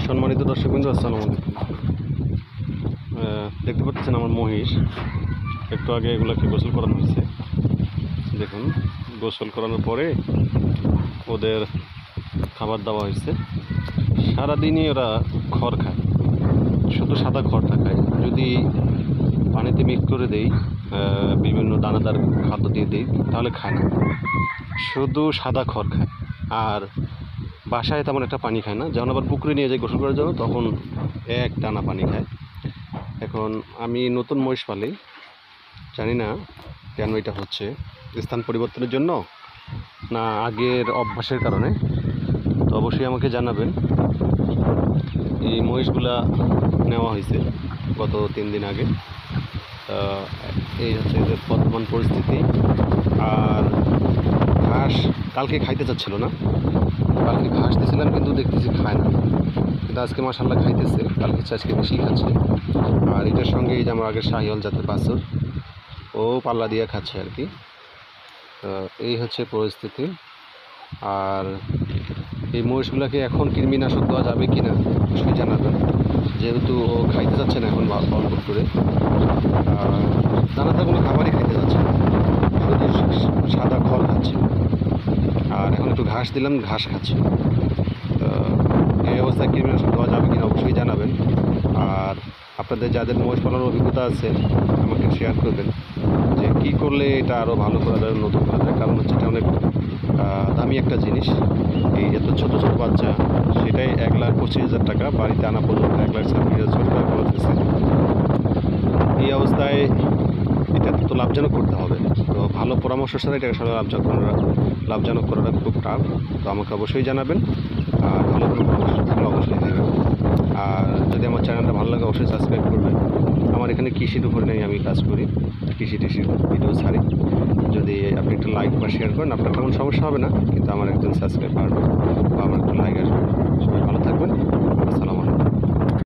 সম্মানিত দর্শকবৃন্দ, আসসালামু আলাইকুম। দেখতে পাচ্ছেন আমার মহিষ একটু আগে এগুলোকে গোসল করানো হয়েছে। দেখুন, গোসল করানোর পরে ওদের খাবার দেওয়া হয়েছে। সারাদিনই ওরা খড় খায়, শুধু সাদা খড়টা খায়। যদি পানিতে মিক্স করে দেই, বিভিন্ন দানাদার খাদ্য দিয়ে দিই, তাহলে খায় না, শুধু সাদা খড় খায়। আর বাসায় তেমন একটা পানি খায় না। যখন আবার পুকুরে নিয়ে যাই গোসল করার জন্য, তখন এক টানা পানি খায়। এখন আমি নতুন মহিষ পালি, জানি না কেন এটা হচ্ছে, স্থান পরিবর্তনের জন্য না আগের অভ্যাসের কারণে। তো অবশ্যই আমাকে জানাবেন। এই মহিষগুলা নেওয়া হয়েছে গত 3 দিন আগে। এই হচ্ছে এদের বর্তমান পরিস্থিতি। আর ঘাস কালকে খাইতে চাচ্ছিল না, কালকে ঘাস দিয়েছিলাম কিন্তু দেখতেছি খায় না, কিন্তু আজকে মাশাআল্লাহ খাইতেছে। কালকে আজকে বেশি খাচ্ছে। আর এটার সঙ্গে এই যে আমার আগের শাহিওয়াল জাতের বাছুর, ও পাল্লা দিয়ে খাচ্ছে আর কি। এই হচ্ছে পরিস্থিতি। আর এই মহিষগুলোকে এখন কৃমিনাশক দেওয়া যাবে কি না অবশ্যই জানাবেন, যেহেতু ও খাইতে যাচ্ছে না এখন অল্প করে। দানাদার কোনো খাবারই খাইতে যাচ্ছে না, শুধু সাদা খড় খাচ্ছে। আর এখন একটু ঘাস দিলাম, ঘাস খাচ্ছে। তো এই অবস্থায় কৃমিনাশক দেওয়া যাবে কিনা অবশ্যই জানাবেন। আর আপনাদের যাদের মহিষ পালনের অভিজ্ঞতা আছে আমাকে শেয়ার করবেন, যে কী করলে এটা আরও ভালো করা যায়, নতুন করা যায়। কারণ হচ্ছে এটা অনেক দামি একটা জিনিস। এই এত ছোটো ছোটো বাচ্চা, সেটাই 1,25,000 টাকা, বাড়িতে আনা পর্যন্ত 1,26,000 টাকা খরচ হয়েছে। এই অবস্থায় এটা তো লাভজনক করতে হবে। তো ভালো পরামর্শ ছাড়া এটা আসলে লাভজনক করাটা খুব টাফ। তো আমাকে অবশ্যই জানাবেন। আর ভালো কোনো পরামর্শ থাকলে অবশ্যই দেবেন। আর যদি আমার চ্যানেলটা ভালো লাগে অবশ্যই সাবস্ক্রাইব করবেন। আমার এখানে কৃষির উপরে নেই, আমি কাজ করি, কৃষি ভিডিও ছাড়ি। যদি আপনি একটু লাইক বা শেয়ার করেন, আপনার তেমন সমস্যা হবে না, কিন্তু আমার একজন সাবস্ক্রাইব বাড়বে বা আমার একটু লাইক আসবে।